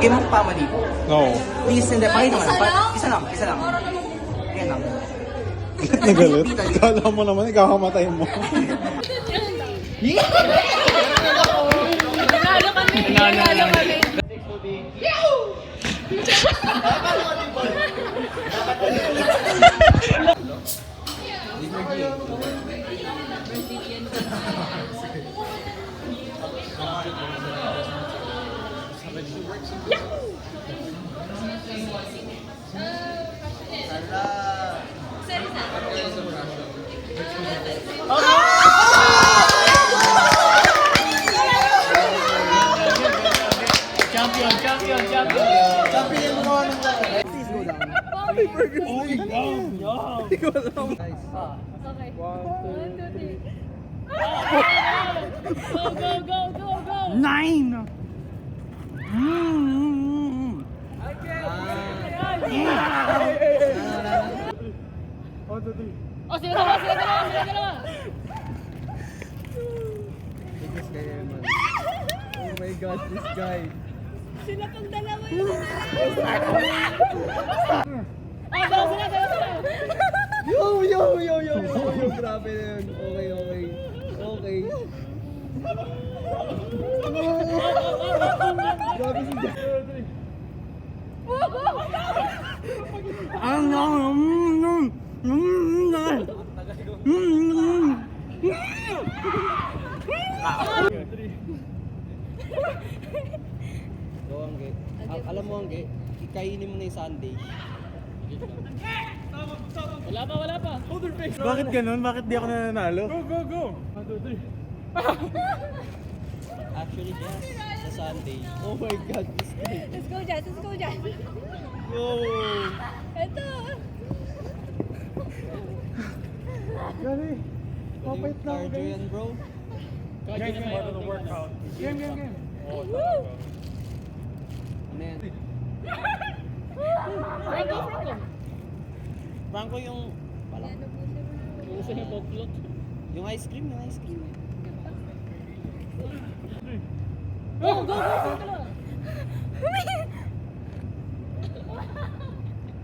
Bigay mo family. No. Please, hindi. Pakita naman. Isa lang. Yan lang. Nagalit? Kala mo naman, ikakamatay mo. Nanalo kami. Go! 9! Oh, sila dalawa! Oh my God, this guy. Sila pang dalawa yun. Oh, dalawa sila! Yo, grabe na yun. Okay. Grabe si Jack. Alam mo, Angge, ikainin mo na yung Sunday. Wala pa. Bakit ganun? Bakit di ako nananalo? Go! Actually, sa Sunday. Oh my God, this guy. Let's go, Jazz. Yo! Ito. Gari, papait na ako Cardio guys. yan, bro. Game. Ano yan? Franco. Franco yung... Palang. Gusto niya pag-float. Yung ice cream. Go! Dalawa.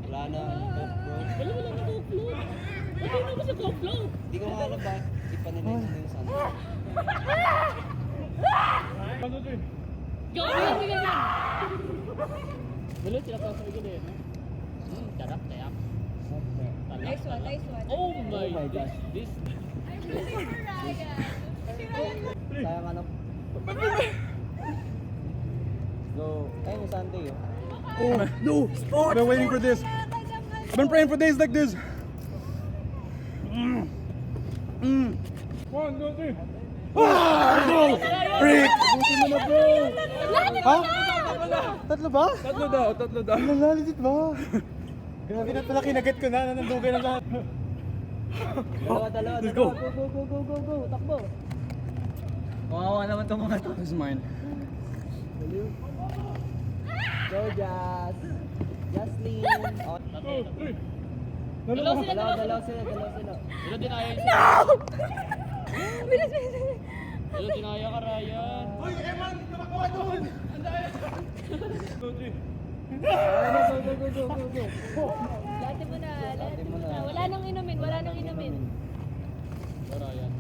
Wala na, Coke, bro. Wala na pag-float. Bakit na ba sa pag-float? Hindi ko nga alam ba, ipanilay mo na yung Sunday. Go! Bigyan. Dalawa sila pa sa likod eh. Tayak. Nice one. Oh my my gosh. gosh. This. Sayang ano. So, ayun yung Sunday yun. Oh, no! I've been waiting for this. I've been praying for days like this. 1, 2, 3. No! Freak! Buti mo na, bro! Ha? Tatlo ba? Tatlo daw. Nalaligit ba? Grabe na pala, kinagat ko na. Nanandugay na lahat. Dalawa. Let's go. Go. Takbo. Kawawa naman itong mga to. This is mine. Go, Jazz. Jaslyn. Oh, Dalawa sila. dalawa sila. Dalawa dinaya yun. Bilis. Dalawa dinaya ka, Ryan. Uy, Eman! Nakakuha doon! Go. Lahat mo na. Wala nang inumin. Ryan.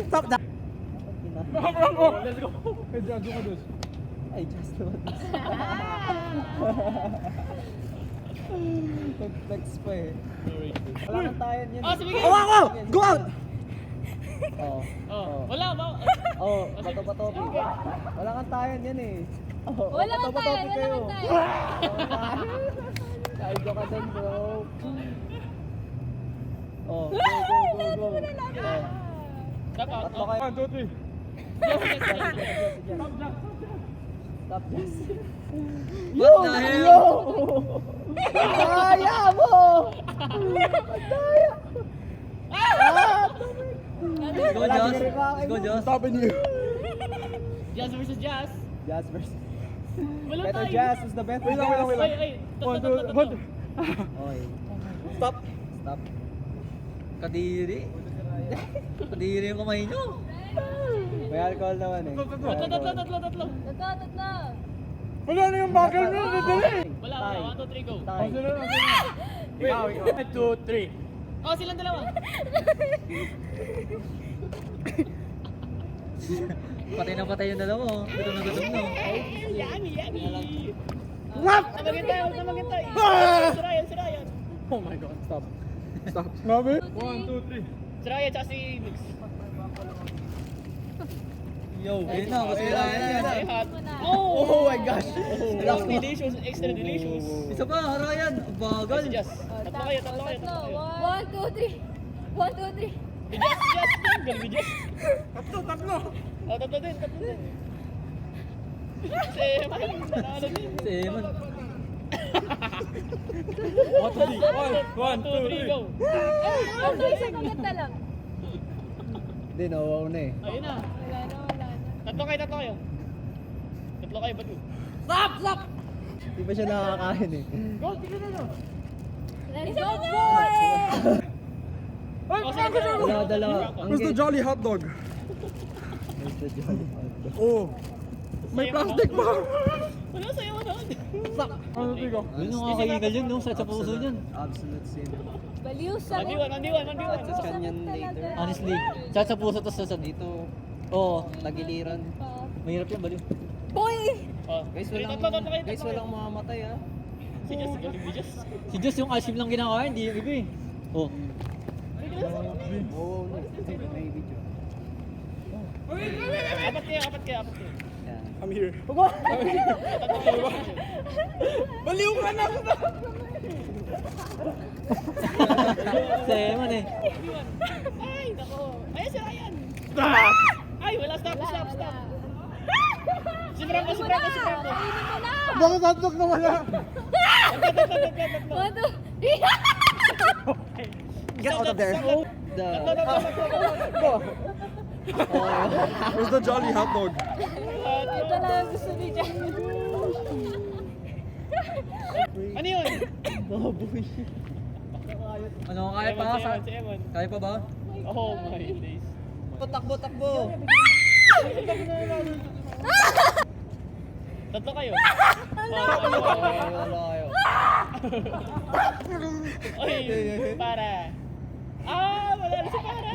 Stop that! Let's go! Hey, Jazz, look at this. Ay, Jazz naman. Nag-flex pa eh. Wala kang tayan yan. Oh, sige. Go out! Wala ba? Bato-bato. Wala kang tayan yan eh. Wala kang tayan. Kain ka dun, bro. Go. Dapat. Tatlo kayo. 1, 2, 3. Stop this. Yo! Kaya mo! Go, Joss. Go, Joss. Stopping you. Jazz versus Jazz. Jazz versus... Wala Better tayo. Jazz is the best. Wait lang. Ay. 1, 2, 1. Oy. Stop. Kadiri. Kadiri yung kamay nyo. May alcohol naman eh. Tatlo. Wala na yung bakal nyo, nadali! Wala. 1, 2, 3, go. Tay. Ikaw. 1, 2, 3. Oh, silang dalawa. Patay na patay yung dalawa. Gutom na gutom na. Yummy. What? Tamagin tayo. Ah! Si Ryan. Oh my god, stop. Stop. Grabe. 1, 2, 3. Si Ryan, tsaka si Nix. Yo, ayun na. Kasi kailangan yan. Say hot. Oh my gosh. Last delicious, extra delicious. Isa pa, Ryan. Ang bagal. Si Jess. Tatlo kayo. 1, 2, 3. 1, 2, 3. Si Jess. Galing ni Jess. Tatlo. Oh, tatlo din. Si Eman. Nanalo din. Si Eman. 1, 2, 3, go. Ano, isang kagat na lang. Hindi, nawaw na eh. Ayun na. Wala na. Tatlo kayo. Tatlo kayo, ba't yun? Di ba siya nakakain eh? Let's go, boy! Oh, saan ka na? Dalawa. Where's the Jolly Hot Dog? Oh. May plastic pa. Wala sa'yo, ano? Ano tigo? Yun yung nakakahingal yun, no? Sa puso niyan. Absolute sin. Baliw sa... 1v1. Sa kanyan later. Honestly. Sa puso, tapos sa Dito, Oo. tagiliran. Mahirap yan, baliw. Boy! Oh. Guys, Tatlo kayo. guys, walang mamamatay ah. Si Jess, galing ni Jess. Si Diyos yung alsim lang kinakain, hindi yung iba eh. Oh. Oo, no. May video. Apat kayo. Yan. I'm here. Baliw ka na! Si Eman eh. Ay, nako. Ay, si Ryan. Ay, wala. Stop. Si Franco. Bakit hotdog na wala? Tatlo. 1, 2, 3. Get out of there. Where's the Jolly Hot Dog? Ito lang ang gusto ni Jan. Ano yun? Ano, kaya pa? Si Eman. Kaya pa ba? Oh my days. Takbo. Tatlo kayo. Wala kayo. Oy, para. Wala na si para.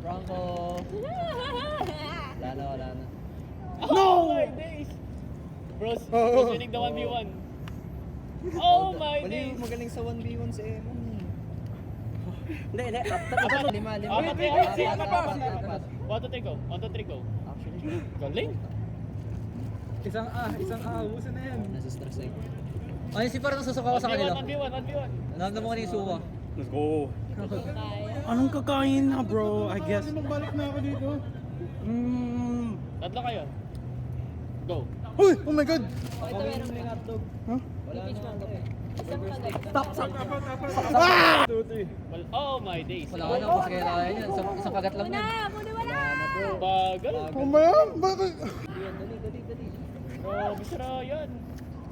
Franco. Wala na. Oh my days. Bros, winning the 1v1. Oh my Bali, days. magaling sa 1v1 si Eman. Hindi. Lima. Apat kayo. Apat. 1, 2, 3, go. 1, 2, 3, go. Actually, Galing. Isang ubusin na yan. nasa stress eh. Ay, si parang nasusuka ko sa kanila. 1v1. Alam mo kanina yung suwa. Let's go. Anong kakain na bro? I guess. Magbalik na ako dito. Tatlo kayo. Go. Uy! Oh my god! Ako meron may hotdog. Huh? Wala na. Isang kagat. Ah! 2, 3. Oh my days. Wala ka na, kasi kailangan yan. Isang kagat lang yan. Wala. Bagal. Oh my god! Bakit? Dali. Grabe si Ryan.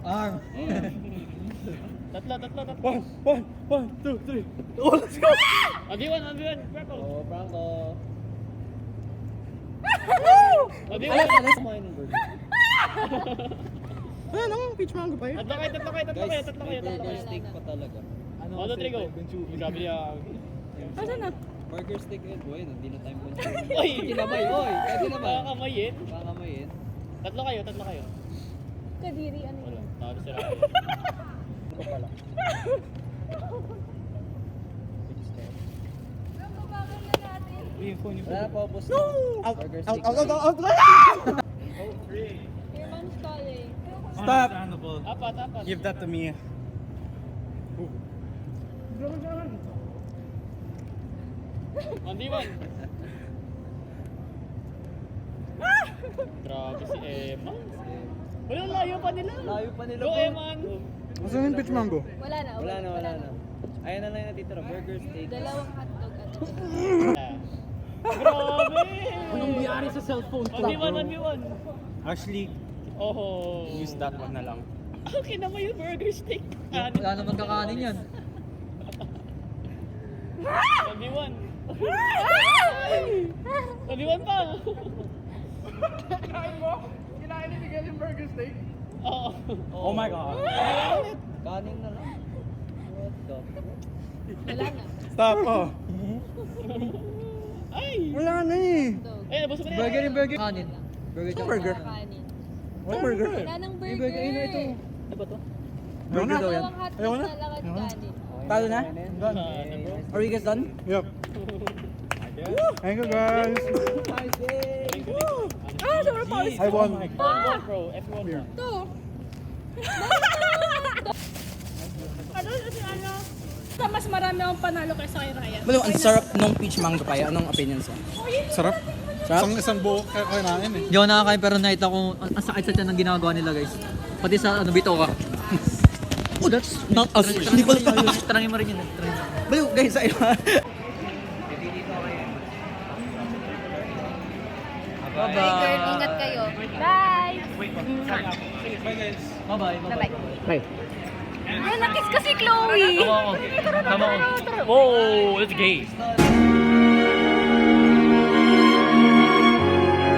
Arm. Tatlo. 1, 2, 3. Oh, let's go! 1v1. Franco. Oh, Franco. 1v1. Kumain ng burger. Ano? Peach mango pa yun? Tatlo kayo. Burger steak pa talaga. 1, 2, 3, go. Grabe niya. Asan na? Burger steak eh. Boy, hindi na time punch. Oy! Kinabay, oy. Pwede naman. Kakamayin. Kakamayin. Tatlo kayo. Kadiri, ano Wala. yun? Talo si Ryan. Ito pala. Wala pa upos. No! Burger steak. Out! Your mom's calling. Stop! Apat. Give that to me. One Grabe si Eman. Wala, layo pa nila. Layo pa nila, Go, bro. Eman. Asan yung peach mango? Wala na. Wala na. Ayan na lang yung natitira. Burger steak. Dalawang hotdog at Grabe! Anong biyari sa cellphone? 1v1. Actually, Oh. use that one na lang. Okay naman yung burger steak. Wala naman kakanin yan. 1v1. Sabiwan pa. Kinain mo? Kinain ni Miguel yung burger steak? Oo. Oh my God. Kanin na lang. What the? Wala na. Stop, oh. Ay! Wala na eh. Ay, nabos mo na yan. Burger yung burger. Kanin. Burger Yung burger. Kanin. Walang burger. Wala nang burger. Yung burger, ayun na ito. Ano ba to? Burger daw yan. Dalawang hotdog Ayaw na? na lang at kanin. Talo na? Done. Are you guys done? Yup. Thank you guys. Ah, sobrang pawis. I won. F1 bro, F1 bro. Ito. Ano? Mas marami akong panalo kaysa kay Ryan. Balo, ang sarap nung peach mango papaya. Anong opinions mo? Sarap. Sarap? Isang buo kakain eh. Hindi ako nakakain pero nakita ko ang sakit sa tiyan ng ginagawa nila guys. Pati sa ano, bito ka. Oh, that's not us. Hindi pala tayo. Tarangin mo rin yun. Tarangin mo. Balo, guys, ayun. Burger, ingat kayo. Bye! Bye-bye. Bye-bye. Ay, nakis kasi Chloe! Oo. Tama ko. Whoa, that's gay.